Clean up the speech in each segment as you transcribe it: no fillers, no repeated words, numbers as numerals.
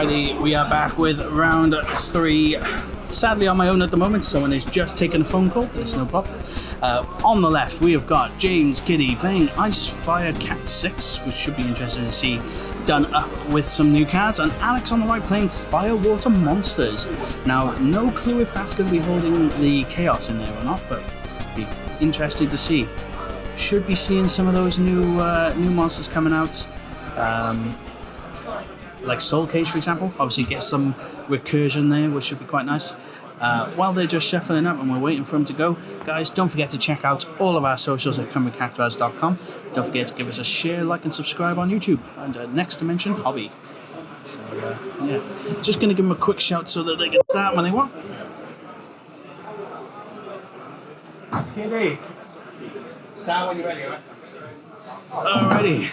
Alrighty, we are back with round 3. Sadly on my own at the moment, someone is just taking a phone call, there's no problem. On the left we have got James Kitty playing Ice Fire Cat 6, which should be interesting to see done up with some new cards, and Alex on the right playing Fire Water Monsters. Now, no clue if that's going to be holding the Chaos in there or not, but be interesting to see. Should be seeing some of those new monsters coming out. Like Soul Cage, for example, obviously get some recursion there, which should be quite nice. While they're just shuffling up and we're waiting for them to go, guys, don't forget to check out all of our socials at CymruCactuars.com. Don't forget to give us a share, like, and subscribe on YouTube. And Next Dimension Hobby. So, yeah. Just going to give them a quick shout so that they can start when they want. Hey, Dave. Start when you're ready, alright? Alrighty.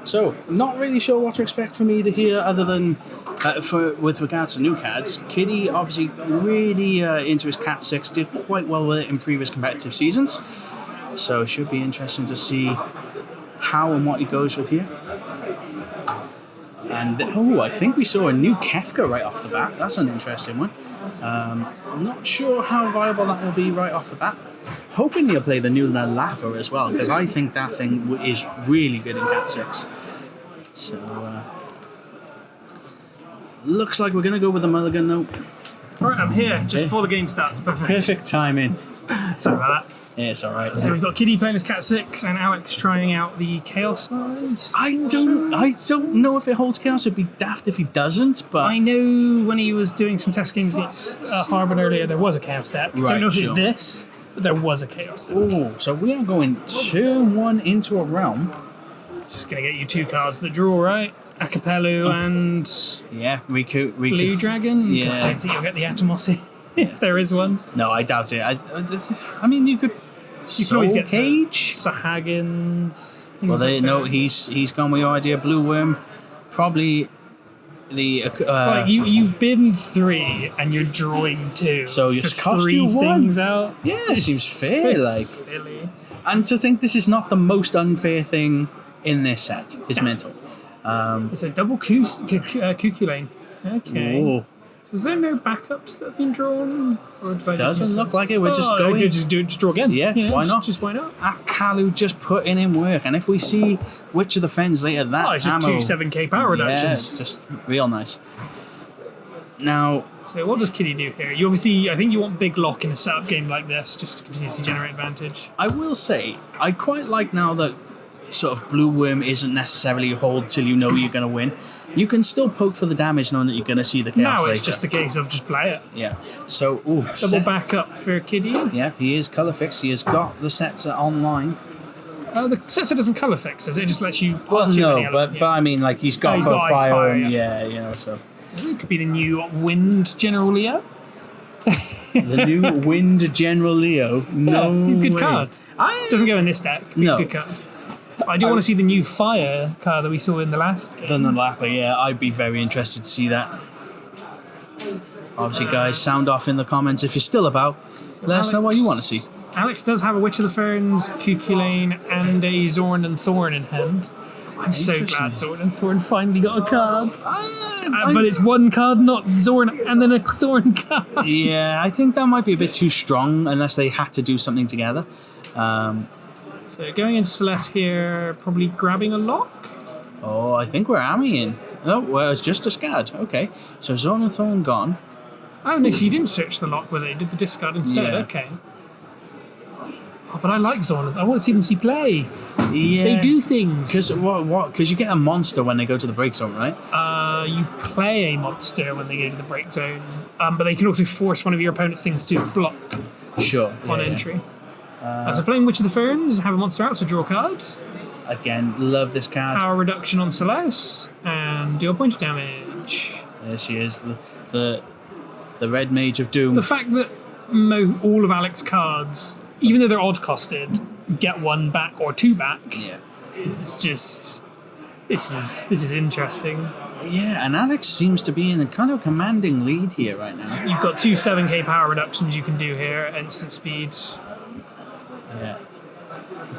So, not really sure what to expect from either here, other than with regards to new cards. Kitty obviously really into his Cat 6, did quite well with it in previous competitive seasons. So it should be interesting to see how and what he goes with here. And I think we saw a new Kefka right off the bat. That's an interesting one. I'm not sure how viable that will be right off the bat. Hoping he'll play the new Lalapa as well, because I think that thing is really good in Cat 6. So, looks like we're going to go with the mulligan though. Alright, I'm here just before the game starts. Perfect timing. Sorry about that. Yeah, it's alright. So we've got Kitty playing his Cat 6 and Alex trying out the Chaos Eyes. I don't know if it holds Chaos. It'd be daft if he doesn't, but I know when he was doing some test games against Harbin earlier, there was a Chaos deck. Right, Don't know if it's sure. this, but there was a Chaos deck. oh, so we are going turn 1 into a realm. Just going to get you 2 cards that draw, right? Acapello and Yeah, Riku. Blue Dragon. Yeah. I don't think you'll get the Atomossi if there is one. No, I doubt it. I mean, you could. You can always get Cage. Sahagins. Things Well, like no, that. he's gone with your idea. Blue Worm, probably the. Like you've been 3 and you're drawing 2. So you for just cost 3 you 1. things out. Yeah, it seems fair. Like, silly. and to think this is not the most unfair thing in this set is mental. It's a double Cuculain. Okay. Ooh. Is there no backups that have been drawn? Or did I Doesn't just miss look it? like it. We're just going. Just draw again. Yeah, why not? Just why not? Akalu just putting in work, and if we see Witch of the Fens later, that It's just ammo, 2 7k power yeah, reductions. it's just real nice. Now, So what does Kitty do here? You obviously, I think you want big lock in a setup game like this, just to continue to generate advantage. I will say, I quite like now that sort of Blue Worm isn't necessarily a hold till you know you're going to win. You can still poke for the damage knowing that you're going to see the chaos Now later. it's just the case of just play it. Yeah. So, Double backup for Kitty. Yeah, he is colour fixed. He has got the sets online. The sensor doesn't colour fix, does it? It just lets you... Well, too no, many but I mean, like, he's got he's both got fire, fire, and yeah. so. It could be the new Wind General Leo. The new Wind General Leo. No He's a good way. card. Doesn't go in this deck. But No. He's a good card. I do want to see the new Fire card that we saw in the last game. The Lapper, yeah, I'd be very interested to see that. Obviously, guys, sound off in the comments if you're still about. Let us know what you want to see. Alex does have a Witch of the Ferns, Cuculain, and a Zorn and Thorn in hand. I'm so Interesting. glad Zorn and Thorn finally got a card. But it's one card, not Zorn, and then a Thorn card. Yeah, I think that might be a bit too strong unless they had to do something together. So going into Celeste here, probably grabbing a lock. Oh, I think we're ammying. Oh, well, it's just a Scad. Okay, so Zone and Thorn gone. Oh no, so you didn't search the lock with it, you did the discard instead. Yeah. Okay. Oh, but I like Zorn. I want to see them play. Yeah. They do things. Because what? Because you get a monster when they go to the break zone, right? You play a monster when they go to the break zone, but they can also force one of your opponent's things to block Sure. on entry. So playing Witch of the Ferns, have a monster out, so draw a card. Again, love this card. Power reduction on Celeste, and deal a point of damage. There she is, the Red Mage of Doom. The fact that all of Alex's cards, even though they're odd costed, get 1 back or 2 back, Yeah. it's just... This is interesting. Yeah, and Alex seems to be in a kind of commanding lead here right now. You've got 2 7k power reductions you can do here at instant speed. Yeah.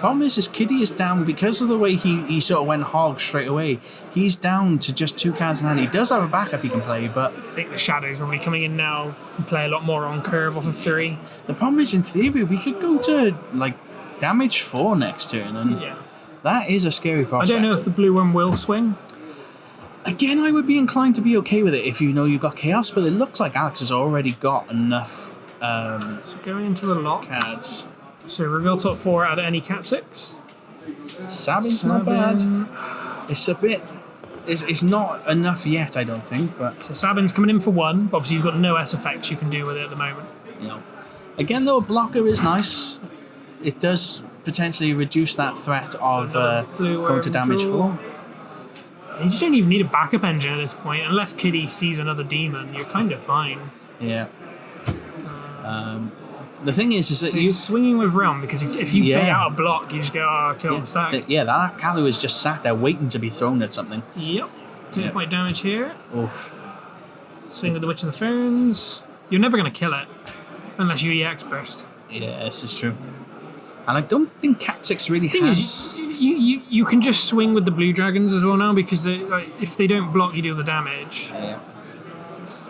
problem is Kitty is down because of the way he sort of went hog straight away. He's down to just 2 cards in hand. He does have a backup he can play, but I think the Shadow's probably coming in now and play a lot more on curve off of 3. the problem is, in theory, we could go to like damage 4 next turn, and that is a scary prospect. I don't know if the blue one will swing. Again, I would be inclined to be okay with it if you know you've got Chaos, but it looks like Alex has already got enough So going into the lock. cards. So reveal top 4 out of any Cat 6. Sabin's not bad. It's a bit... It's not enough yet, I don't think, but... So Sabin's coming in for 1, but obviously you've got no S effects you can do with it at the moment. You know. Again, though, a blocker is nice. It does potentially reduce that threat of going to damage 4. You just don't even need a backup engine at this point. Unless Kitty sees another demon, you're kind of fine. Yeah. The thing is that So you're swinging with Realm, because if you pay out a block, you just go, kill the stack. That Kalu is just sat there waiting to be thrown at something. Yep. 2 point damage here. Oof. Swing with the Witch of the Ferns. You're never going to kill it, unless you EX burst. Yeah, this is true. And I don't think Cat 6 really Thing has... is, you can just swing with the blue dragons as well now, because they, if they don't block, you deal the damage. Yeah.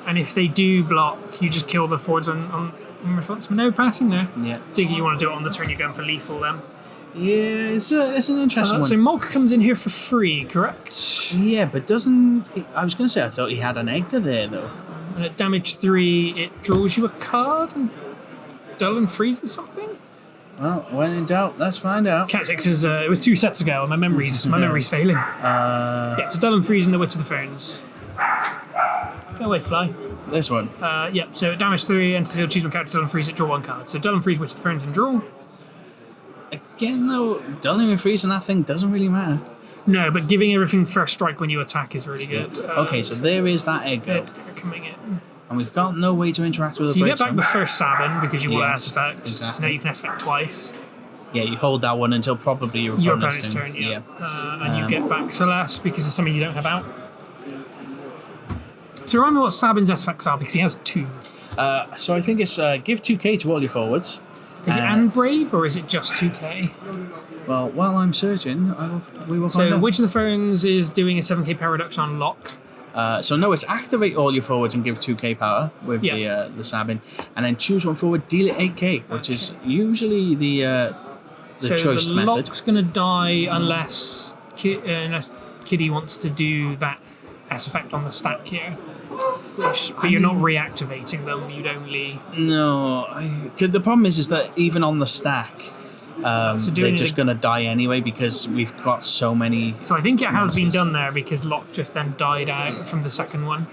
And if they do block, you just kill the forwards on response. No passing there. Yeah. Think you want to do it on the turn you're going for lethal then. Yeah, it's an interesting one. So Mulk comes in here for free, correct? Yeah, but doesn't... I was going to say, I thought he had an Edgar there, though. And at damage 3, it draws you a card and dull and freezes something? Well, when in doubt, let's find out. Cat 6 is... it was 2 sets ago, and my memory's failing. Yeah, so dull and freezing the Witch of the Ferns. Go away, fly. This one. So at damage 3, enter the field, choose one character, dull and freeze it, draw 1 card. So dull and freeze Witch of the Ferns and draw. Again, though, dulling and freezing that thing doesn't really matter. No, but giving everything first strike when you attack is really good. Okay, so there is that Edgar. Coming in. And we've got no way to interact with So the you break get back zone. the first Sabin because you will Yes, S effect. exactly. Now you can S effect twice. Yeah, you hold that one until probably your opponent's turn, yeah. And you get back Celeste because it's something you don't have out. So remind me what Sabin's S effects are, because he has 2. So I think it's give 2k to all your forwards. Is it and Brave, or is it just 2k? Well, while I'm searching, we will find So out. Witch of the Ferns is doing a 7k power reduction on lock. So no, it's activate all your forwards and give 2k power with the Sabin, and then choose one forward, deal it 8k, which is usually the choice the method. lock's going to die unless Kitty wants to do that S effect on the stack here. But you're not reactivating them, you'd only... No, the problem is that even on the stack, they're just going to die anyway because we've got so many... So I think it has been done there because Lock just then died out from the second one.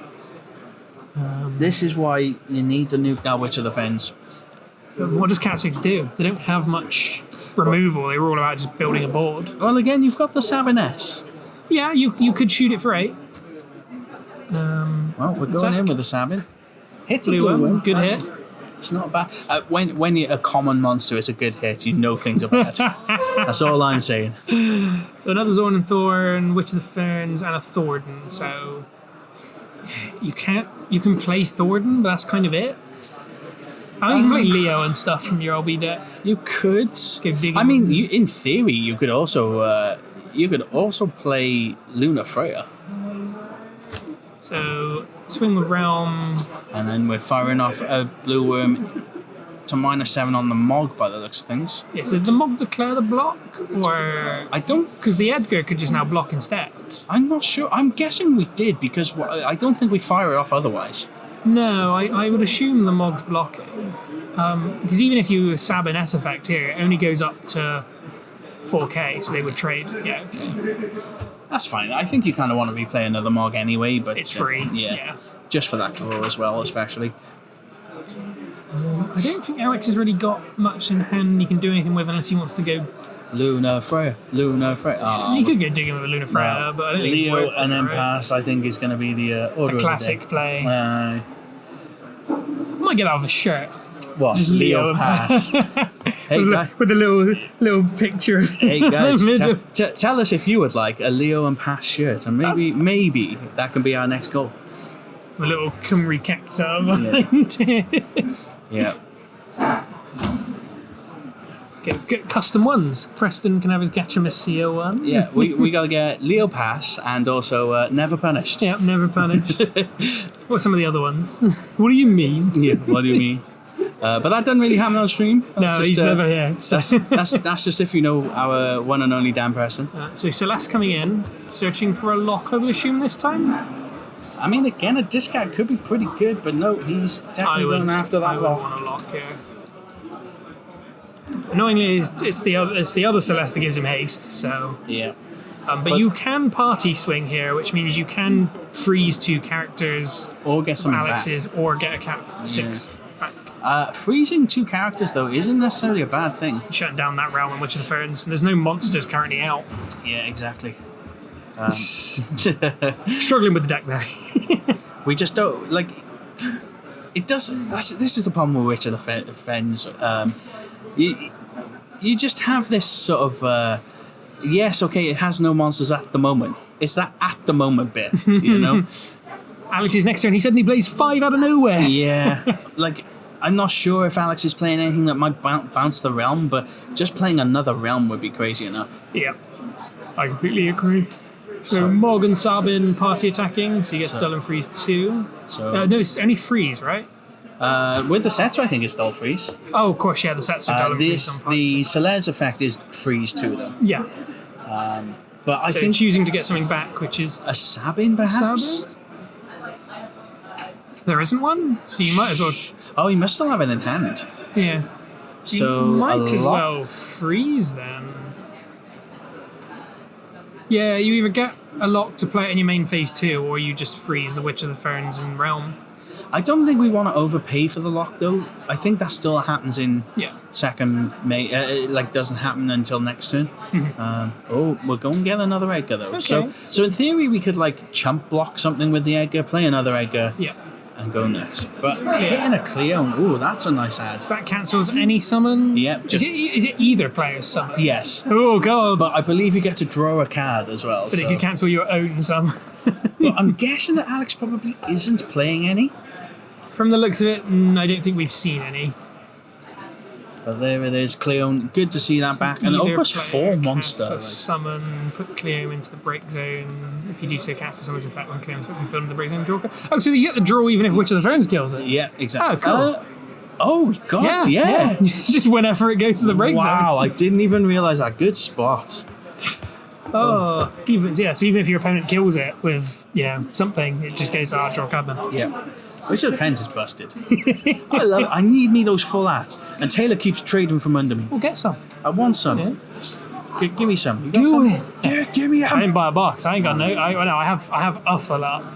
This is why you need to nuke that Witch of the Fens. But what does Cat 6 do? They don't have much removal, they were all about just building a board. Well, again, you've got the Sabiness. Yeah, you could shoot it for 8. Well, we're going in with the Sabin. Hits a Blue blue one, one. good hit. It's not bad. When you're a common monster, it's a good hit. You know things are bad. That's all I'm saying. So another Zorn and Thorn, Witch of the Ferns, and a Thornton. So you can play Thornton, but that's kind of it. I mean, you can play Leo and stuff from your LB deck. You could. Go digging. I mean, in theory, you could also play Luna Freya. So swing with Realm. And then we're firing off a blue worm to -7 on the Mog by the looks of things. Yeah, so did the Mog declare the block? Or... I don't... Because the Edgar could just now block instead. I'm not sure. I'm guessing we did because I don't think we fire it off otherwise. No, I would assume the Mog's blocking. Because even if you Sabin S effect here, it only goes up to 4k, so they would trade. Yeah. That's fine. I think you kind of want to be playing another Mog anyway, but... It's free. Yeah. Just for that draw as well, especially. I don't think Alex has really got much in hand he can do anything with unless he wants to go... Luna Freya. Oh, he could go digging with a Luna Freya, but I don't think Leo it's worth and it, then right? pass, I think, is going to be the order A of classic the day. play. Might get out of a shirt. What? Just Leo Leo pass. Hey, guy. With a little picture. Hey guys, in the middle. tell us if you would like a Leo and Pass shirt, and maybe that can be our next goal. A little Cymru Cactuars behind it. Yeah. Get custom ones. Preston can have his Gatchamasio one. Yeah, we got to get Leo Pass and also Never Punished. Yeah, never punished. What are some of the other ones? What do you mean? Yeah, what do you mean? But that doesn't really happen on stream. That's He's never here. So. That's just if you know our one and only Dan Preston. So Celeste coming in, searching for a lock, I would assume, this time? I mean, again, a discard could be pretty good, but no, he's definitely going after that lock. I would want a lock, yeah. Annoyingly, it's the other Celeste that gives him haste, so... Yeah. But you can party swing here, which means you can freeze 2 characters or get some Alex's back. Or get a Cat 6 back. Freezing 2 characters, though, isn't necessarily a bad thing. Shutting down that realm in Witch of the Ferns, and there's no monsters currently out. Yeah, exactly. Struggling with the deck there. We just don't, like... It doesn't... This is the problem with Witch of the Fens. You just have this sort of... yes, okay, it has no monsters at the moment. It's that at the moment bit, you know? Alex's next turn, he suddenly plays 5 out of nowhere. Yeah. Like, I'm not sure if Alex is playing anything that might bounce the realm, but just playing another realm would be crazy enough. Yeah. I completely agree. So Morgan Sabin party attacking, so you get Dull and Freeze 2. So no, it's only Freeze, right? With the sets, I think it's Dull Freeze. Oh, of course, yeah, the sets are Dull and Freeze. The Celeste effect is Freeze 2, though. Yeah. But I think choosing to get something back, which is... A Sabin, perhaps? Sabin? There isn't one? So you might as well... Oh, you must still have it in hand. Yeah. So you might as well freeze then. Yeah, you either get a lock to play it in your main phase 2, or you just freeze the Witch of the Ferns and Realm. I don't think we want to overpay for the lock, though. I think that still happens in second May. It doesn't happen until next turn. We're going to get another Edgar, though. Okay. So in theory, we could chump block something with the Edgar, play another Edgar, and go nuts. But hitting a Cleo, ooh, that's a nice ad. So that cancels any summon? Yeah. Is it either player's summon? Yes. Oh, God. But I believe you get to draw a card as well. But it can cancel your own summon. But I'm guessing that Alex probably isn't playing any. From the looks of it, I don't think we've seen any. But there it is, Cleone. Good to see that back. And Opus 4 monster. Summon, put Cleone into the break zone. If you do so, cast the summon's effect when Cleone's put confirmed in the break zone draw. Oh, so you get the draw even if Witch of the Ferns kills it? Yeah, exactly. Oh, cool. Oh, God, yeah. Just whenever it goes to the break zone. Wow, I didn't even realise that. Good spot. So even if your opponent kills it with something, it just goes to draw card then. Yeah. Witch of the Fence is busted. I love it. I need me those full arts. And Taylor keeps trading from under me. We'll get some. I want some. Yeah. Give me some. You got some? Yeah, give me I didn't buy a box. I ain't got no. I have a full art.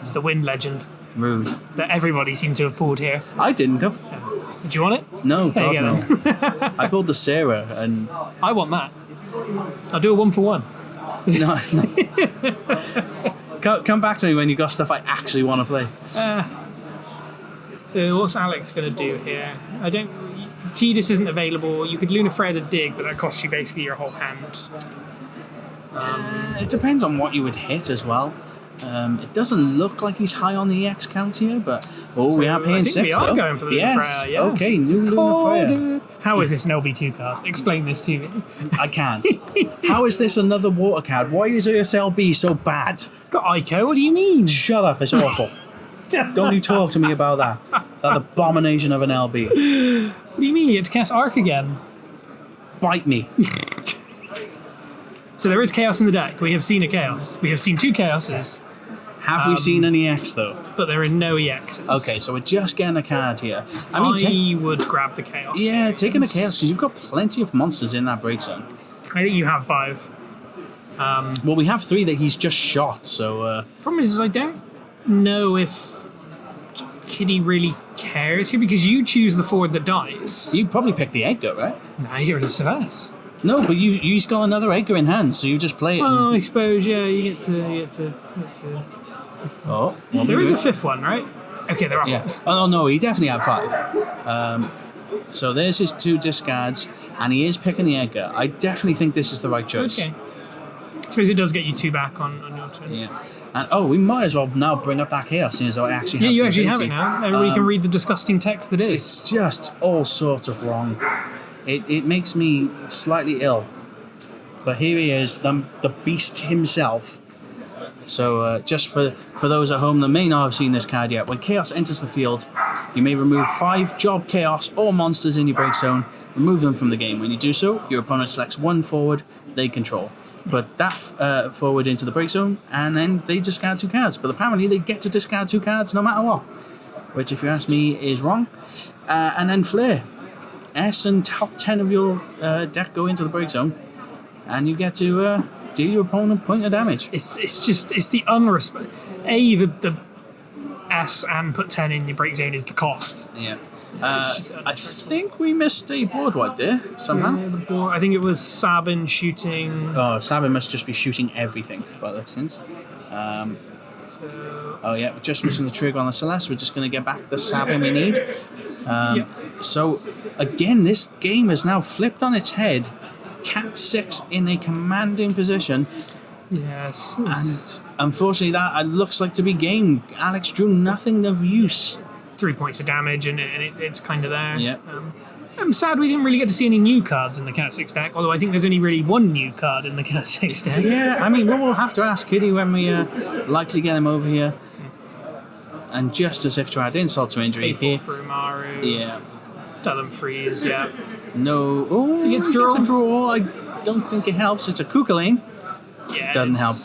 It's the Wind Legend. Rude. That everybody seemed to have pulled here. I didn't though. Do you want it? No, there God you go, no. I pulled the Sarah and... I want that. I'll do a 1-for-1. No. Come back to me when you got stuff I actually want to play. So what's Alex going to do here? Tidus isn't available. You could Lunafred a dig, but that costs you basically your whole hand. It depends on what you would hit as well. It doesn't look like he's high on the EX count here, but we are paying 6 we are though. going for the Yes. Lunafred, yeah. Okay, new Lunafred. How is this an LB2 card? Explain this to me. I can't. How is this another water card? Why is Earth's LB so bad? Got Ico, what do you mean? Shut up, it's awful. Don't you talk to me about that. That abomination of an LB. What do you mean? You have to cast Arc again? Bite me. So there is Chaos in the deck. We have seen a Chaos. We have seen 2 Chaoses. Have we seen an EX though? But there are no EXs. Okay, so we're just getting a card here. I would grab the Chaos. Yeah, taking a Chaos, because you've got plenty of monsters in that break zone. I think you have 5. Well, we have 3 that he's just shot, so... Problem is I don't know if Kitty really cares here, because you choose the forward that dies. You probably pick the Edgar, right? Nah, you're the Celeste. No, but you've got another Edgar in hand, so you just play it. Oh, I suppose, yeah, you get to... Oh, there is a 5th one, right? Okay, there are. Yeah. Oh no, he definitely had 5. So there's his 2 discards, and he is picking the Edgar. I definitely think this is the right choice. Okay. I suppose it does get you 2 back on your turn. Yeah. And we might as well now bring up that Chaos, since I actually have you the actually have ability. it now. Everybody can read the disgusting text that is. It's just all sorts of wrong. it makes me slightly ill. But here he is, the beast himself. So just for those at home that may not have seen this card yet, when Chaos enters the field, you may remove 5 Job Chaos or monsters in your break zone, remove them from the game. When you do so, your opponent selects 1 forward they control. Put that forward into the break zone, and then they discard 2 cards. But apparently they get to discard 2 cards no matter what, which, if you ask me, is wrong. And then Flare. S and top 10 of your deck go into the break zone, and you get to deal your opponent a point of damage. It's the unrespect. The S and put 10 in your break zone is the cost. Yeah. I think we missed a board wipe there somehow. Yeah, the board, I think it was Sabin shooting. Oh, Sabin must just be shooting everything by those things. Oh yeah, we're just missing the trigger on the Celeste. We're just going to get back the Sabin we need. So again, this game is now flipped on its head. Cat 6 in a commanding position. Yes. And unfortunately that looks like to be game. Alex drew nothing of use. 3 points of damage, and it's kind of there. Yeah. I'm sad we didn't really get to see any new cards in the Cat 6 deck, although I think there's only really one new card in the Cat 6 deck. Yeah, I mean, we'll have to ask Kitty when we likely get him over here. And just as if to add insult to injury here. For Umaru. Yeah. Tell them freeze, yeah. No. Oh, he gets a draw. I don't think it helps. It's a Kukulane. Yeah. Doesn't help.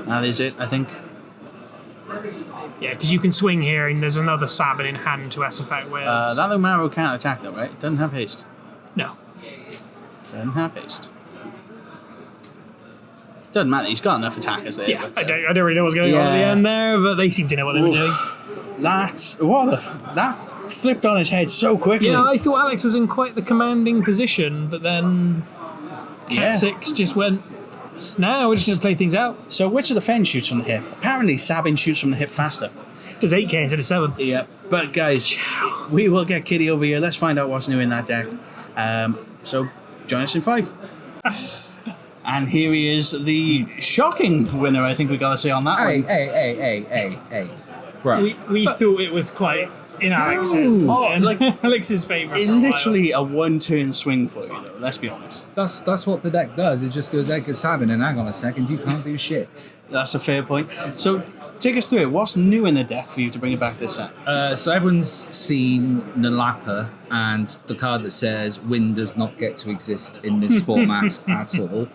That is it, I think. Yeah, because you can swing here, and there's another Sabin in hand to S-Effect with. That Umaru can't attack though, right? Doesn't have haste. No. Doesn't have haste. Doesn't matter, he's got enough attackers there. Yeah, but, I don't really know what's going on at the end there, but they seem to know what they were doing. That flipped on his head so quickly. Yeah, I thought Alex was in quite the commanding position, but then Cat 6 just went, now we're just going to play things out. So which of the Fen shoots from the hip? Apparently Sabin shoots from the hip faster. Does 8k instead of 7. Yeah, but guys, we will get Kitty over here. Let's find out what's new in that deck. So join us in 5. And here he is, the shocking winner, I think we got to say on that one. Hey. Right. We thought it was quite in Alex's. Alex's favourite. Literally a one-turn swing for you, though, let's be honest. That's what the deck does. It just goes Edgar Sabin and hang on a second, you can't do shit. That's a fair point. So take us through it. What's new in the deck for you to bring it back this set? So everyone's seen Nalapa and the card that says Win does not get to exist in this format at all.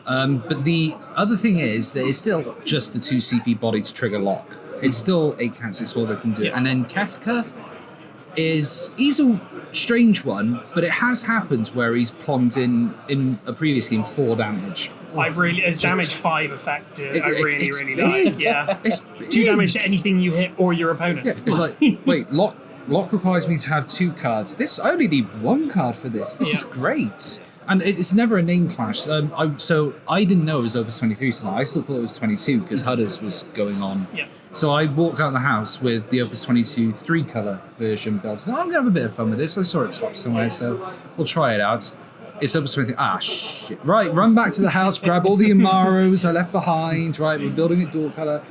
But the other thing is that it's still just a 2 CP body to trigger lock. It's still a Cat 6 that can do it. And then Kefka he's a strange one, but it has happened where he's plonked in a previous game 4 damage. It's damage 5 effect. I really big. like. Yeah, it's 2 damage to anything you hit or your opponent. Yeah, it's like, wait, lock requires me to have 2 cards. I only need 1 card for this. This is great. And it's never a name clash. So I didn't know it was Opus 23 tonight. I still thought it was 22 because Hudders was going on. Yeah. So I walked out of the house with the Opus 22 3-colour version built. I'm going to have a bit of fun with this. I saw it top somewhere, so we'll try it out. It's Opus 23. Shit. Right, run back to the house, grab all the Amarus I left behind. Right, we're building it dual colour.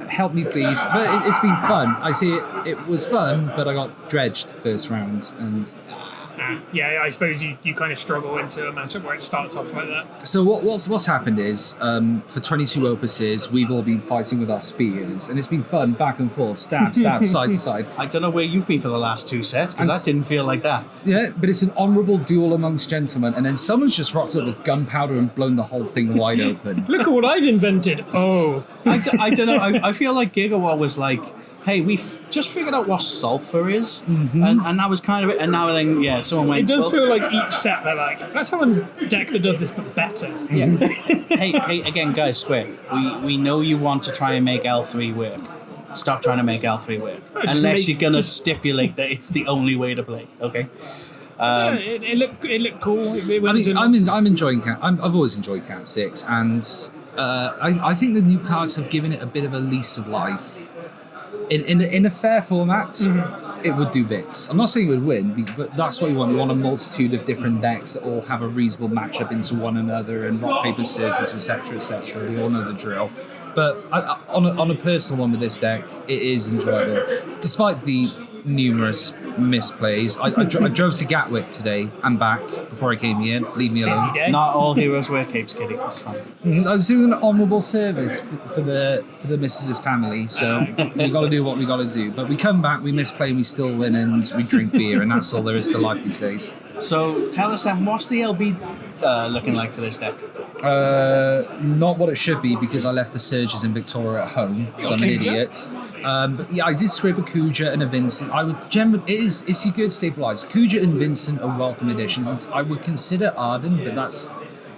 Help me, please. But it's been fun. I see it was fun, but I got dredged first round. And yeah, I suppose you kind of struggle into a matchup where it starts off like that. So what's happened is, for 22 Opuses, we've all been fighting with our spears, and it's been fun, back and forth, stab, side to side. I don't know where you've been for the last 2 sets, because that didn't feel like that. Yeah, but it's an honourable duel amongst gentlemen, and then someone's just rocked up with gunpowder and blown the whole thing wide open. Look at what I've invented. Oh. I don't know, I feel like Gigawatt was like, hey, we've just figured out what sulfur is, and that was kind of it. And now then, someone went. It does feel like each set they're like, let's have a deck that does this but better. Yeah. hey, again, guys, Square. We know you want to try and make L3 work. Stop trying to make L3 work, unless you're gonna stipulate that it's the only way to play. Okay. It looked cool. I'm enjoying Cat. I've always enjoyed Cat 6, and I think the new cards have given it a bit of a lease of life. In a fair format, it would do bits. I'm not saying it would win, but that's what you want. You want a multitude of different decks that all have a reasonable matchup into one another and rock, paper, scissors, etc., etc. We all know the drill. But on a personal one with this deck, it is enjoyable. Despite the numerous misplays. I drove to Gatwick today and back before I came here. Leave me alone. Not all heroes wear capes, Kitty. It's fine. I was doing an honourable service for the missus's family, so we got to do what we got to do. But we come back, we misplay, we still win, and we drink beer, and that's all there is to life these days. So tell us then, what's the LB looking like for this deck? Not what it should be, because I left the Surges in Victoria at home, so I'm an idiot. But yeah, I did scrape a Kuja and a Vincent. I would generally, it's a good stabilize. Kuja and Vincent are welcome additions. And I would consider Arden, but that's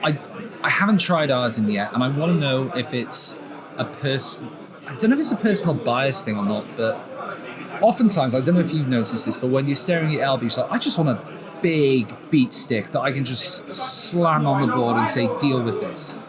I haven't tried Arden yet, and I want to know if it's I don't know if it's a personal bias thing or not, but oftentimes, I don't know if you've noticed this, but when you're staring at LB, it's like, I just want a big beat stick that I can just slam on the board and say, deal with this.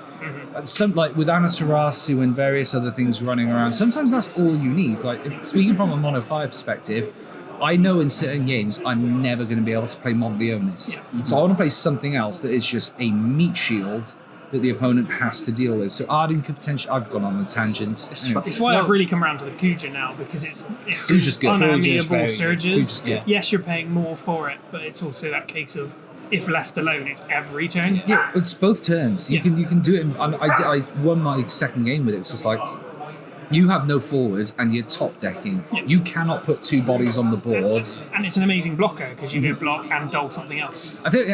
Some, like with Amaterasu and various other things running around, sometimes that's all you need. Like, speaking from a Mono 5 perspective, I know in certain games I'm never going to be able to play Montleonis. So I want to play something else that is just a meat shield that the opponent has to deal with. So Arden could potentially... I've gone on the tangents. It's why I've really come around to the Kuja now, because it's Kuja's good. unamiable Surges. Good. Yes, you're paying more for it, but it's also that case of, if left alone, it's every turn. Yeah, it's both turns. You can do it. I won my second game with it. So it's like, you have no forwards and you're top decking. Yeah. You cannot put two bodies on the board. And it's an amazing blocker, because you can block and dull something else. I think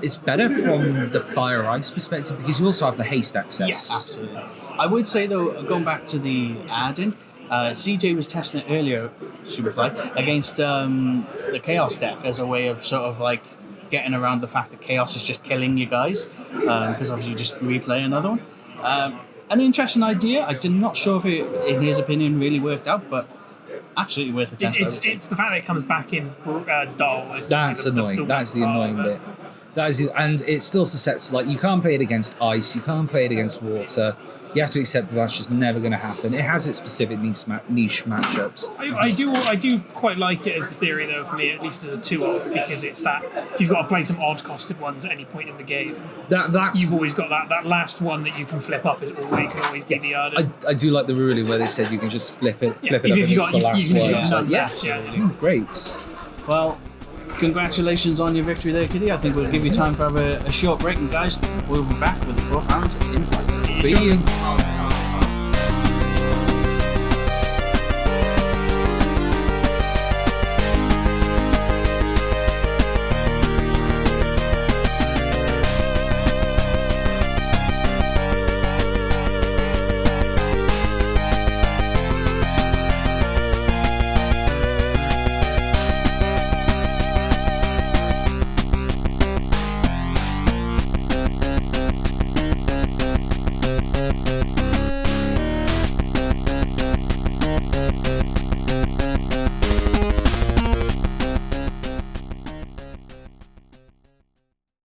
it's better from the fire ice perspective, because you also have the haste access. Yes. Absolutely. I would say, though, going back to the Arden, CJ was testing it earlier, Superfly, against the Chaos deck as a way of sort of like getting around the fact that Chaos is just killing you guys, because obviously you just replay another one. An interesting idea. I'm not sure if it, in his opinion, really worked out, but absolutely worth a test. It's the fact that it comes back in dull. That's annoying. That's the annoying bit. And it's still susceptible. Like, you can't play it against ice. You can't play it against water. You have to accept that that's just never going to happen. It has its specific niche matchups. I do quite like it as a theory, though, for me, at least as a 2-off, because it's that if you've got to play some odd costed ones at any point in the game, you've always got that last one that you can flip up. Can always be the Arden. I do like the ruling where they said you can just flip it up if against you got the last one. It's like, yeah, great. Well, congratulations on your victory there, Kitty. I think we'll give you time for a short break, and guys, we'll be back with the fourth round in fight. See you.